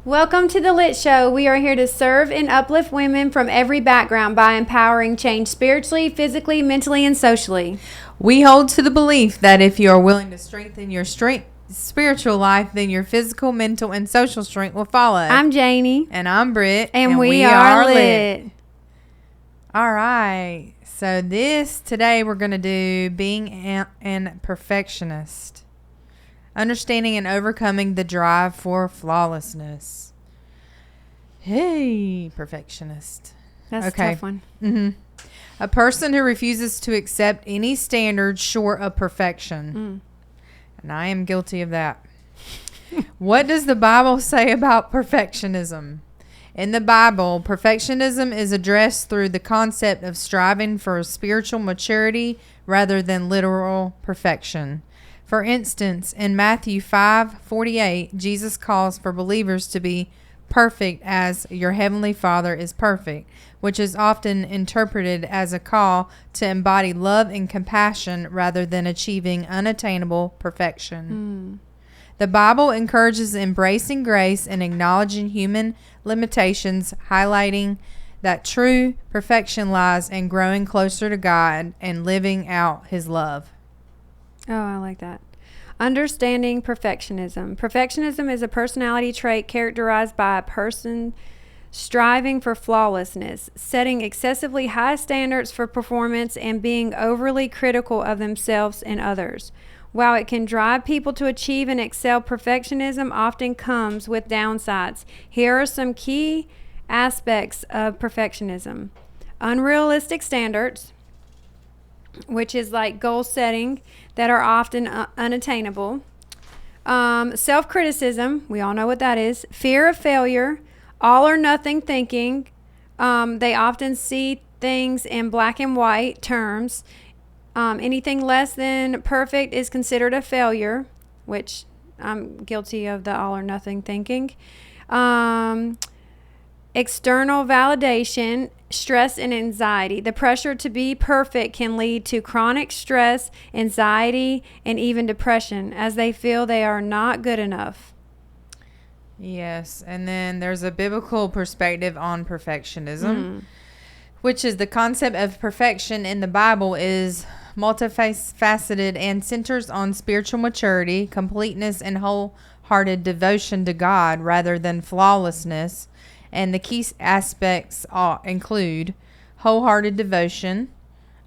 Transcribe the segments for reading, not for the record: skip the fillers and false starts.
Welcome to the Lit Show. We are here to serve and uplift women from every background by empowering change spiritually, physically, mentally, and socially. We hold to the belief that if you are willing to strengthen your spiritual life, then your physical, mental, and social strength will follow. I'm Janie. And I'm Britt. And we are lit. All right. So today we're going to do being an perfectionist. Understanding and overcoming the drive for flawlessness. Hey, perfectionist. That's a tough one. Mm-hmm. A person who refuses to accept any standard short of perfection. And I am guilty of that. What does the Bible say about perfectionism? In the Bible, perfectionism is addressed through the concept of striving for spiritual maturity rather than literal perfection. For instance, in Matthew 5:48, Jesus calls for believers to be perfect as your heavenly Father is perfect, which is often interpreted as a call to embody love and compassion rather than achieving unattainable perfection. The Bible encourages embracing grace and acknowledging human limitations, highlighting that true perfection lies in growing closer to God and living out His love. Oh, I like that. Understanding perfectionism. Perfectionism is a personality trait characterized by a person striving for flawlessness, setting excessively high standards for performance, and being overly critical of themselves and others. While it can drive people to achieve and excel, perfectionism often comes with downsides. Here are some key aspects of perfectionism. Unrealistic standards, which is like goal setting that are often unattainable. Self-criticism, we all know what that is. Fear of failure, all or nothing thinking. They often see things in black and white terms. Anything less than perfect is considered a failure, which I'm guilty of the all or nothing thinking. External validation, stress and anxiety. The pressure to be perfect can lead to chronic stress, anxiety, and even depression as they feel they are not good enough. Yes, and then there's a biblical perspective on perfectionism, which is the concept of perfection in the Bible is multifaceted and centers on spiritual maturity, completeness, and wholehearted devotion to God rather than flawlessness. And the key aspects include wholehearted devotion,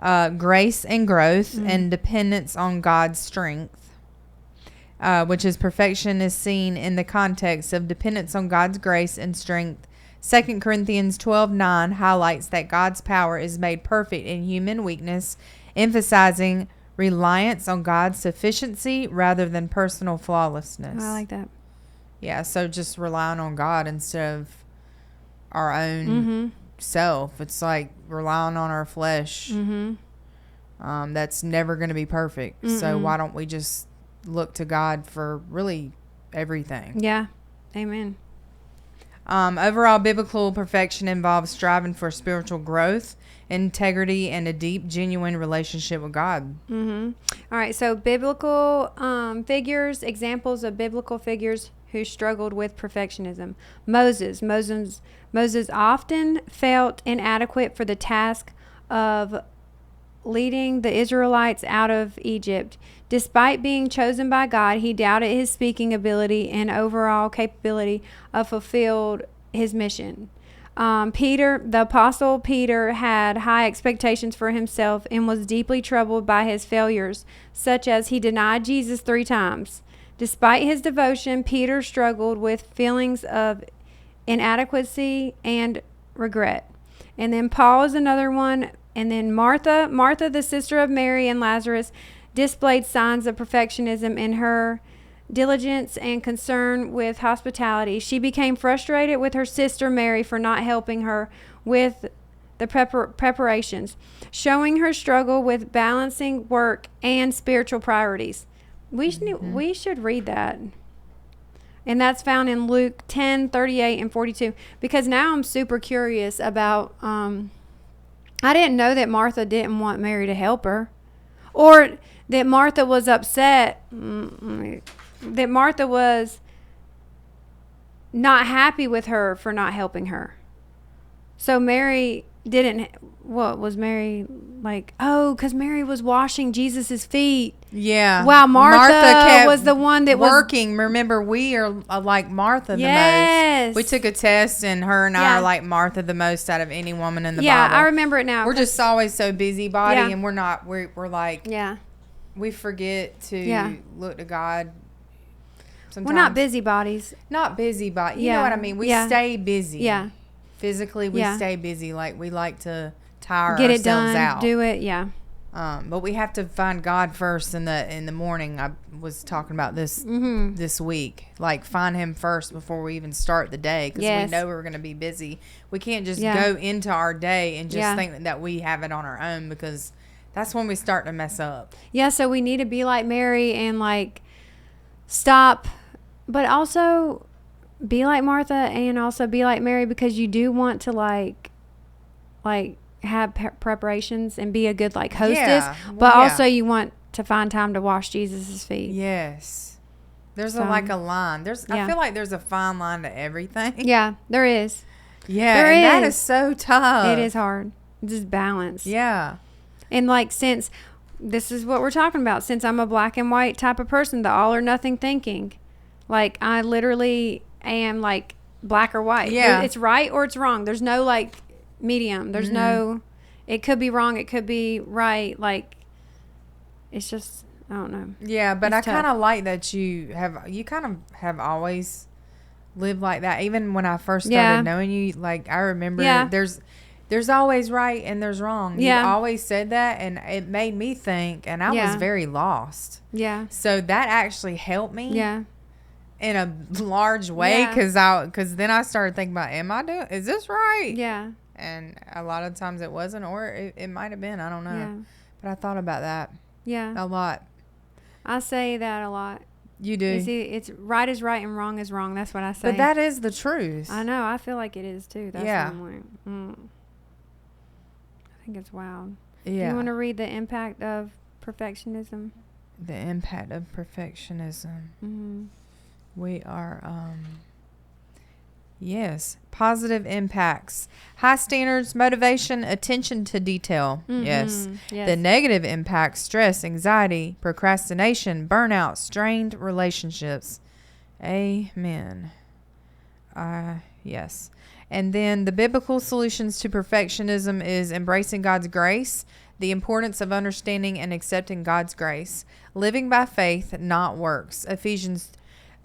grace and growth, and dependence on God's strength, which is perfection is seen in the context of dependence on God's grace and strength. 2 Corinthians 12:9 highlights that God's power is made perfect in human weakness, emphasizing reliance on God's sufficiency rather than personal flawlessness. I like that. Yeah, so just relying on God instead of our own self. It's like relying on our flesh. That's never going to be perfect. So why don't we just look to God for really everything? Yeah. Amen. Overall, biblical perfection involves striving for spiritual growth, integrity, and a deep, genuine relationship with God. All right. So biblical figures, examples of biblical figures who struggled with perfectionism. Moses often felt inadequate for the task of leading the Israelites out of Egypt. Despite being chosen by God, he doubted his speaking ability and overall capability of fulfilled his mission. The apostle Peter had high expectations for himself and was deeply troubled by his failures, such as he denied Jesus 3 times. Despite his devotion, Peter struggled with feelings of inadequacy and regret. And then Paul is another one. And then Martha, the sister of Mary and Lazarus, displayed signs of perfectionism in her diligence and concern with hospitality. She became frustrated with her sister Mary for not helping her with the preparations, showing her struggle with balancing work and spiritual priorities. We should read that. And that's found in Luke 10:38 and 42. Because now I'm super curious about, I didn't know that Martha didn't want Mary to help her. Or that Martha was upset. That Martha was not happy with her for not helping her. So Mary didn't. What was Mary like? Oh, because Mary was washing Jesus's feet. Yeah. While Martha kept was the one that was working. Remember, we are like Martha Yes. the most. We took a test, and her and I Yeah. are like Martha the most out of any woman in the Yeah, Bible. I remember it now. We're just always so busybody, Yeah. and we're not. We're like Yeah. we forget to Yeah. look to God. Sometimes. We're not busybodies. Not busybody. You Yeah. know what I mean? We Yeah. stay busy. Yeah. Physically, we Yeah. stay busy. Like we like to tire Get it ourselves done. out. Do it. Yeah. But we have to find God first in the morning. I was talking about this this week. Like find Him first before we even start the day, because Yes. we know we're going to be busy. We can't just Yeah. go into our day and just Yeah. think that we have it on our own, because that's when we start to mess up. Yeah. So we need to be like Mary and like stop, but also be like Martha and also be like Mary, because you do want to like have preparations and be a good like hostess, Yeah. but Well, also yeah. you want to find time to wash Jesus's feet. Yes. There's So, like a line. I yeah. feel like there's a fine line to everything. Yeah, there is. Yeah, There and that is. is so tough. It is hard. Just balance. Yeah. And like, since this is what we're talking about, since I'm a black and white type of person, the all or nothing thinking, like I literally am like black or white. Yeah. It's right or it's wrong. There's no like medium. There's no, it could be wrong. It could be right. Like, it's just, I don't know. Yeah, but It's I kind tough. of like that you kind of have always lived like that. Even when I first started Yeah. knowing you, like I remember Yeah. there's always right and there's wrong. Yeah. You always said that, and it made me think, and I was Yeah. very lost. Yeah. So that actually helped me Yeah. in a large way, Yeah. because then I started thinking about, is this right? Yeah. And a lot of times it wasn't, or it might have been. I don't know. Yeah. But I thought about that Yeah. a lot. I say that a lot. You do. You see, it's right is right and wrong is wrong. That's what I say. But that is the truth. I know. I feel like it is too. That's Yeah. what I'm like, I think it's wild. Yeah. Do you want to read the impact of perfectionism? The impact of perfectionism. Mm-hmm. We are, yes, positive impacts. High standards, motivation, attention to detail. Yes. Yes. The negative impacts, stress, anxiety, procrastination, burnout, strained relationships. Amen. Yes. And then the biblical solutions to perfectionism is embracing God's grace, the importance of understanding and accepting God's grace, living by faith, not works. Ephesians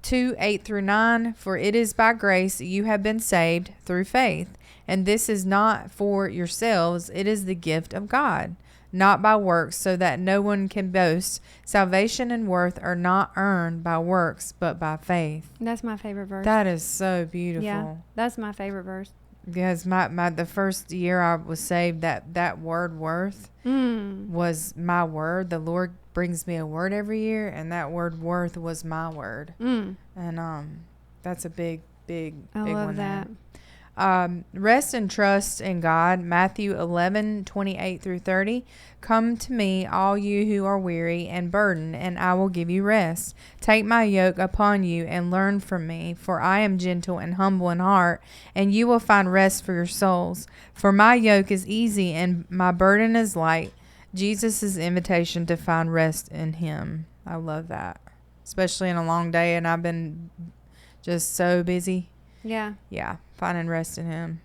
2:8-9, for it is by grace you have been saved through faith, and this is not for yourselves, it is the gift of God, not by works, so that no one can boast. Salvation and worth are not earned by works, but by faith. That's my favorite verse. That is so beautiful. Yeah, that's my favorite verse. Because the first year I was saved, that word worth was my word. The Lord brings me a word every year, and that word worth was my word. And that's a big I big love one that. there. Rest and trust in God. Matthew 11:28-30. Come to me, all you who are weary and burdened, and I will give you rest. Take my yoke upon you and learn from me, for I am gentle and humble in heart, and you will find rest for your souls. For my yoke is easy and my burden is light. Jesus' invitation to find rest in Him. I love that, especially in a long day, and I've been just so busy. Yeah. Yeah, finding rest in Him.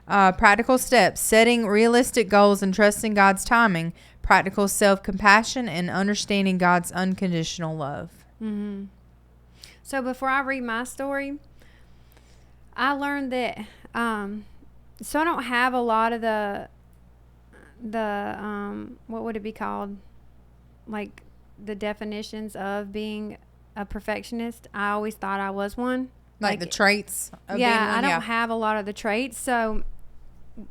Practical steps: setting realistic goals and trusting God's timing. Practical self-compassion and understanding God's unconditional love. So before I read my story, I learned that so I don't have a lot of the what would it be called, like the definitions of being a perfectionist. I always thought I was one. Like the traits of being Yeah, one? I don't Yeah. have a lot of the traits. So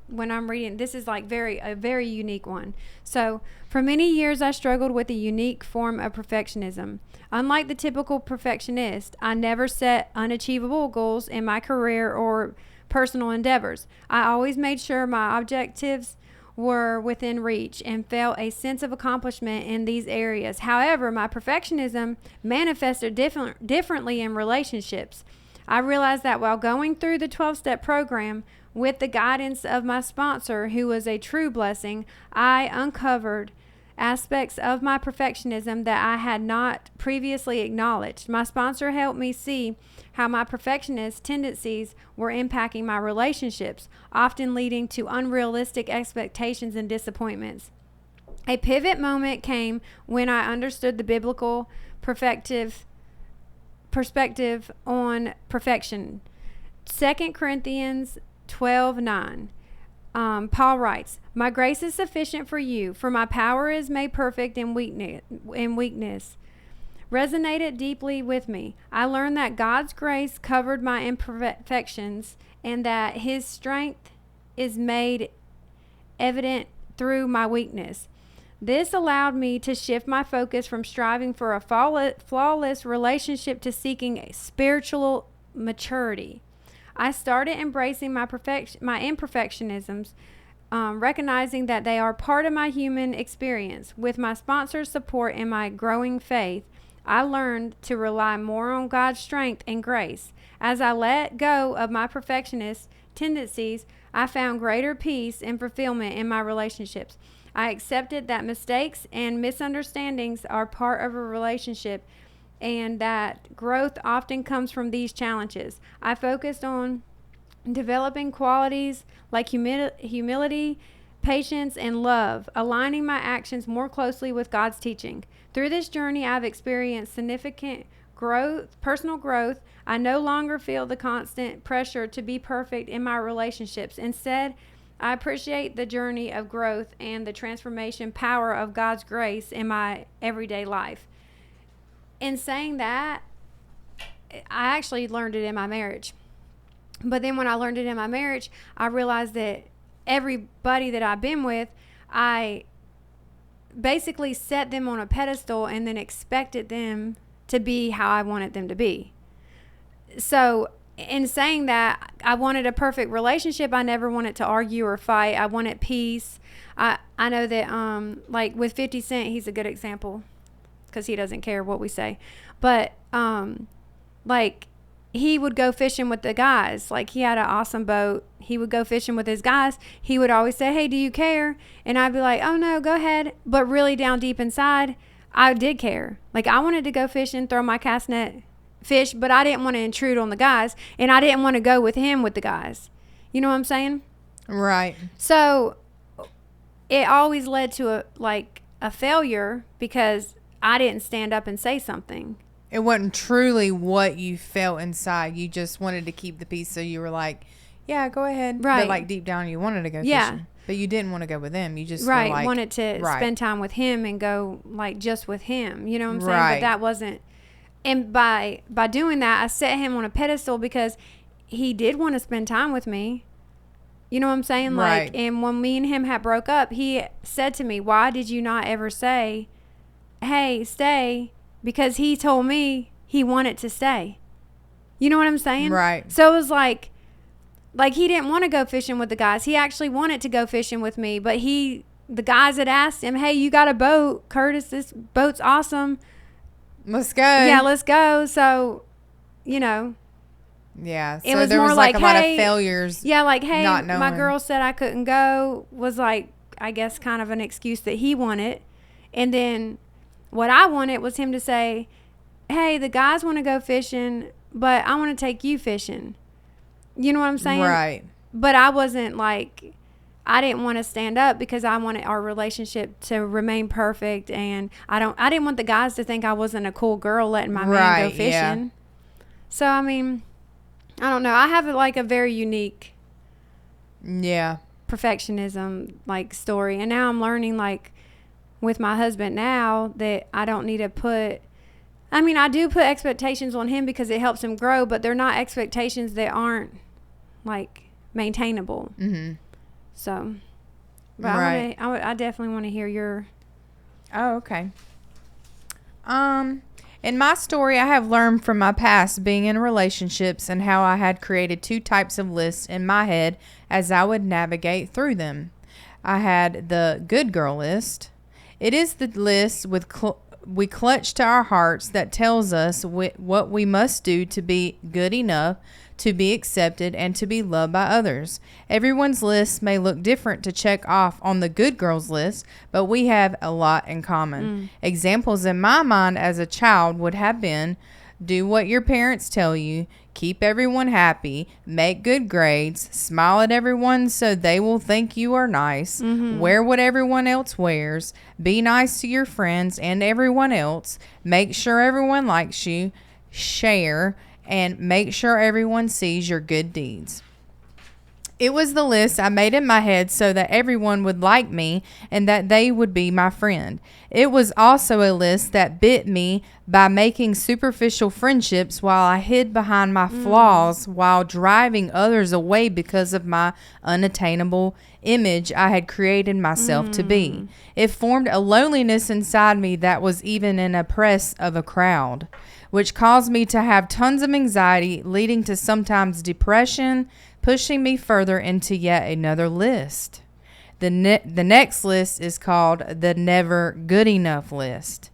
when I'm reading, this is like a very unique one. So for many years, I struggled with a unique form of perfectionism. Unlike the typical perfectionist, I never set unachievable goals in my career or personal endeavors. I always made sure my objectives were within reach and felt a sense of accomplishment in these areas. However, my perfectionism manifested differently in relationships. I realized that while going through the 12-step program with the guidance of my sponsor, who was a true blessing, I uncovered aspects of my perfectionism that I had not previously acknowledged. My sponsor helped me see how my perfectionist tendencies were impacting my relationships, often leading to unrealistic expectations and disappointments. A pivot moment came when I understood the biblical perspective on perfection. 2 Corinthians 12:9. Paul writes, "My grace is sufficient for you, for my power is made perfect in weakness." Resonated deeply with me. I learned that God's grace covered my imperfections and that His strength is made evident through my weakness. This allowed me to shift my focus from striving for a flawless relationship to seeking a spiritual maturity. I started embracing my imperfectionisms, recognizing that they are part of my human experience. With my sponsor's support and my growing faith, I learned to rely more on God's strength and grace. As I let go of my perfectionist tendencies, I found greater peace and fulfillment in my relationships. I accepted that mistakes and misunderstandings are part of a relationship and that growth often comes from these challenges. I focused on developing qualities like humility, patience, and love, aligning my actions more closely with God's teaching. Through this journey, I've experienced significant personal growth. I no longer feel the constant pressure to be perfect in my relationships. Instead, I appreciate the journey of growth and the transformation power of God's grace in my everyday life. In saying that, I actually learned it in my marriage. But then when I learned it in my marriage, I realized that everybody that I've been with, I basically set them on a pedestal and then expected them to be how I wanted them to be. So in saying that, I wanted a perfect relationship. I never wanted to argue or fight. I wanted peace. I know that like with 50 Cent, he's a good example because he doesn't care what we say. But like he would go fishing with the guys. Like he had an awesome boat. He would go fishing with his guys. He would always say, "Hey, do you care?" And I'd be like, "Oh no, go ahead." But really down deep inside, I did care. Like I wanted to go fishing, throw my cast net, fish, but I didn't want to intrude on the guys, and I didn't want to go with him with the guys. You know what I'm saying? Right. So it always led to a failure because I didn't stand up and say something. It wasn't truly what you felt inside. You just wanted to keep the peace, so you were like, "Yeah, go ahead." Right. But like deep down, you wanted to go fishing, but you didn't want to go with them. You just right were like, wanted to spend time with him and go like just with him. You know what I'm saying? Right. But that wasn't. And by doing that, I set him on a pedestal because he did want to spend time with me. You know what I'm saying? Right. Like, and when me and him had broke up, he said to me, "Why did you not ever say, hey, stay?" Because he told me he wanted to stay. You know what I'm saying? Right. So it was like he didn't want to go fishing with the guys. He actually wanted to go fishing with me, but the guys had asked him, "Hey, you got a boat, Curtis, this boat's awesome. Let's go." Yeah, let's go." So, you know. Yeah. It So was there more was like, a lot of hey, failures. Yeah, like, "Hey, not my knowing. girl said I couldn't go," was like, I guess kind of an excuse that he wanted. And then what I wanted was him to say, "Hey, the guys want to go fishing, but I want to take you fishing." You know what I'm saying? Right. But I wasn't like, I didn't want to stand up because I wanted our relationship to remain perfect, and I didn't want the guys to think I wasn't a cool girl letting my man go fishing. Yeah. So I mean, I don't know. I have like a very unique perfectionism like story, and now I'm learning like with my husband now that I don't need to put. I mean, I do put expectations on him because it helps him grow, but they're not expectations that aren't like maintainable. Mm-hmm. So, but Right. I definitely want to hear your. Oh, okay. In my story, I have learned from my past being in relationships and how I had created two types of lists in my head as I would navigate through them. I had the good girl list. It is the list with we clutch to our hearts that tells us what we must do to be good enough, to be accepted, and to be loved by others. Everyone's list may look different to check off on the good girls list, but we have a lot in common. Examples in my mind as a child would have been: do what your parents tell you, keep everyone happy, make good grades, smile at everyone so they will think you are nice, wear what everyone else wears, be nice to your friends and everyone else, make sure everyone likes you, share, and make sure everyone sees your good deeds. It was the list I made in my head so that everyone would like me and that they would be my friend. It was also a list that bit me by making superficial friendships while I hid behind my flaws, while driving others away because of my unattainable image I had created myself to be. It formed a loneliness inside me that was even in a press of a crowd, which caused me to have tons of anxiety, leading to sometimes depression, pushing me further into yet another list. The next list is called the never good enough list.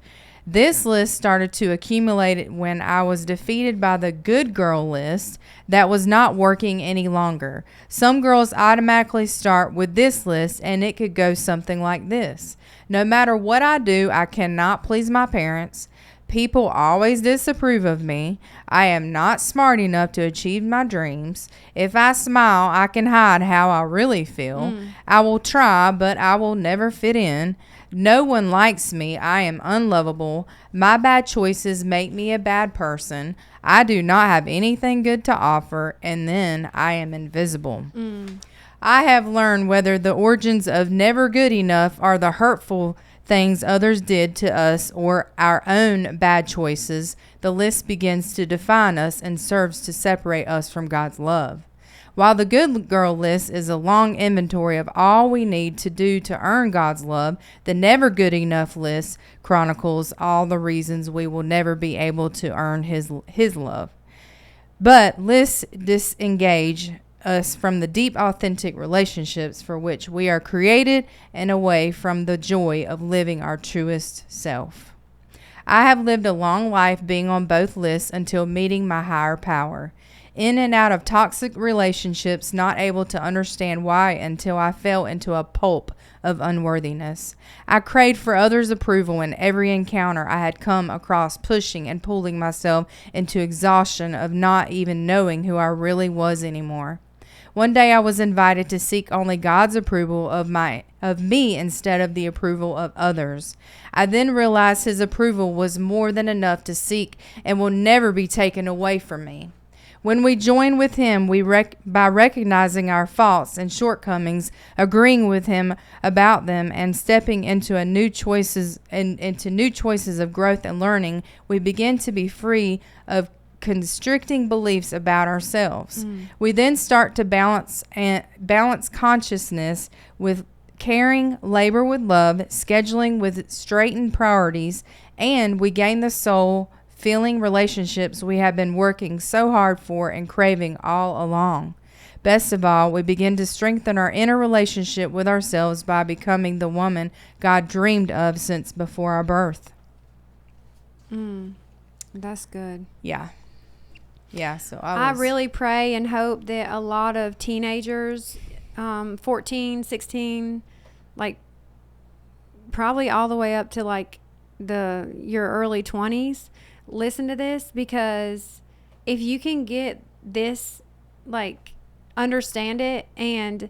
This list started to accumulate when I was defeated by the good girl list that was not working any longer. Some girls automatically start with this list, and it could go something like this: no matter what I do, I cannot please my parents. People always disapprove of me. I am not smart enough to achieve my dreams. If I smile, I can hide how I really feel. I will try, but I will never fit in. No one likes me. I am unlovable. My bad choices make me a bad person. I do not have anything good to offer, and then I am invisible. I have learned whether the origins of never good enough are the hurtful things others did to us or our own bad choices. The list begins to define us and serves to separate us from God's love. While the good girl list is a long inventory of all we need to do to earn God's love, the never good enough list chronicles all the reasons we will never be able to earn his love. But lists disengage us from the deep, authentic relationships for which we are created and away from the joy of living our truest self. I have lived a long life being on both lists until meeting my higher power. In and out of toxic relationships, not able to understand why until I fell into a pulp of unworthiness. I craved for others' approval in every encounter I had come across, pushing and pulling myself into exhaustion of not even knowing who I really was anymore. One day I was invited to seek only God's approval of me instead of the approval of others. I then realized his approval was more than enough to seek and will never be taken away from me. When we join with him, by recognizing our faults and shortcomings, agreeing with him about them, and stepping into new choices of growth and learning, we begin to be free of constricting beliefs about ourselves. We then start to balance consciousness with caring, labor with love, scheduling with straightened priorities, and we gain the soul filling relationships we have been working so hard for and craving all along. Best of all, we begin to strengthen our inner relationship with ourselves by becoming the woman God dreamed of since before our birth. That's good. Yeah, so I really pray and hope that a lot of teenagers, 14, 16, like probably all the way up to like your early 20s, listen to this, because if you can get this, like understand it and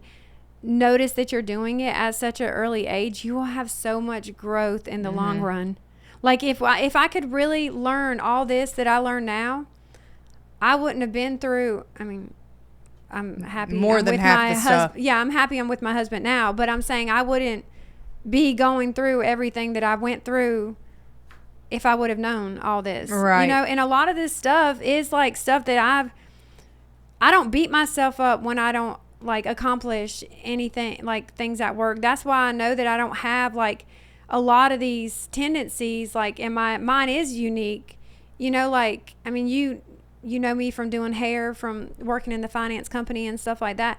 notice that you're doing it at such an early age, you will have so much growth in the long run. Like if I could really learn all this that I learn now, I wouldn't have been through, I mean, I'm happy more than half the stuff. Yeah, I'm happy I'm with my husband now, but I'm saying I wouldn't be going through everything that I went through if I would have known all this. Right. You know, and a lot of this stuff is like stuff that I don't beat myself up when I don't like accomplish anything, like things at work. That's why I know that I don't have like a lot of these tendencies, like, and mine is unique. You know, like, I mean, you know me from doing hair, from working in the finance company and stuff like that.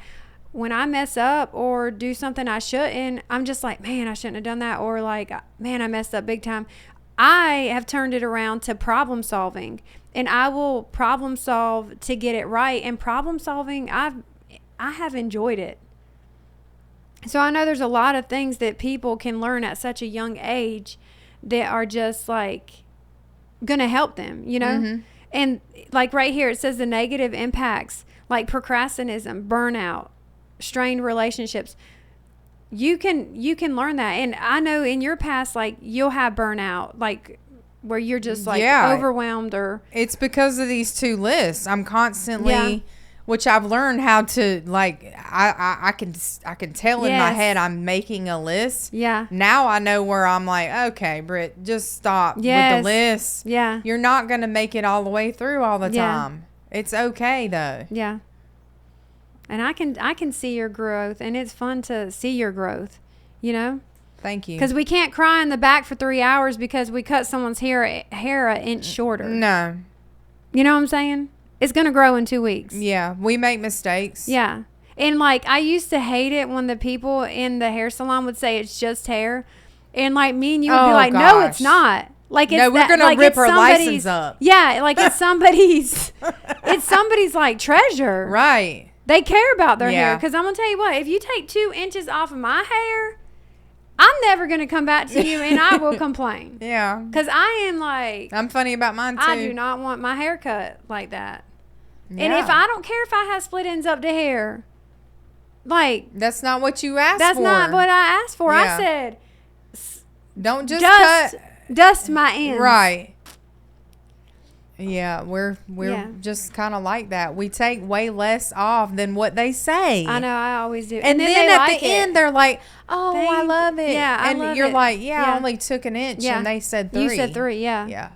When I mess up or do something I shouldn't, I'm just like, man, I shouldn't have done that. Or like, man, I messed up big time. I have turned it around to problem solving, and I will problem solve to get it right. And problem solving, I have enjoyed it. So I know there's a lot of things that people can learn at such a young age that are just like going to help them, you know? Mm-hmm. And like right here, it says the negative impacts like procrastinism, burnout, strained relationships. You can learn that. And I know in your past, like you'll have burnout, like where you're just like overwhelmed or. It's because of these two lists. I'm constantly, which I've learned how to like, I can tell in my head I'm making a list. Yeah. Now I know where I'm like, okay, Britt, just stop with the list. Yeah. You're not going to make it all the way through all the time. It's okay though. Yeah. And I can see your growth, and it's fun to see your growth, you know? Thank you. Because we can't cry in the back for 3 hours because we cut someone's hair an inch shorter. No. You know what I'm saying? It's going to grow in 2 weeks. Yeah. We make mistakes. Yeah. And like, I used to hate it when the people in the hair salon would say it's just hair. And like me and you would be like, no, it's not. Like it's we're gonna like rip our license up. Yeah, like it's somebody's like treasure. Right. They care about their hair. Because I'm going to tell you what, if you take 2 inches off of my hair, I'm never going to come back to you and I will complain. Yeah. Because I am like... I'm funny about mine too. I do not want my hair cut like that. Yeah. And if I don't care if I have split ends up to hair, like... That's not what you asked for. That's not what I asked for. Yeah. I said... Don't just cut... Dust my ends. Right. Yeah, we're just kind of like that. We take way less off than what they say. I know, I always do. And then at the end, they're like, "Oh, I love it." Yeah, I and love you're it. like, "Yeah, I only took an inch," and they said 3. You said 3, yeah. Yeah.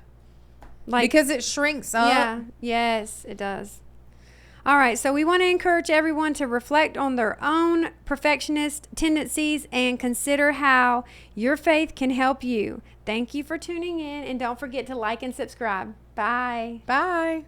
Like because it shrinks up. Yeah. Yes, it does. All right, so we want to encourage everyone to reflect on their own perfectionist tendencies and consider how your faith can help you. Thank you for tuning in, and don't forget to like and subscribe. Bye. Bye.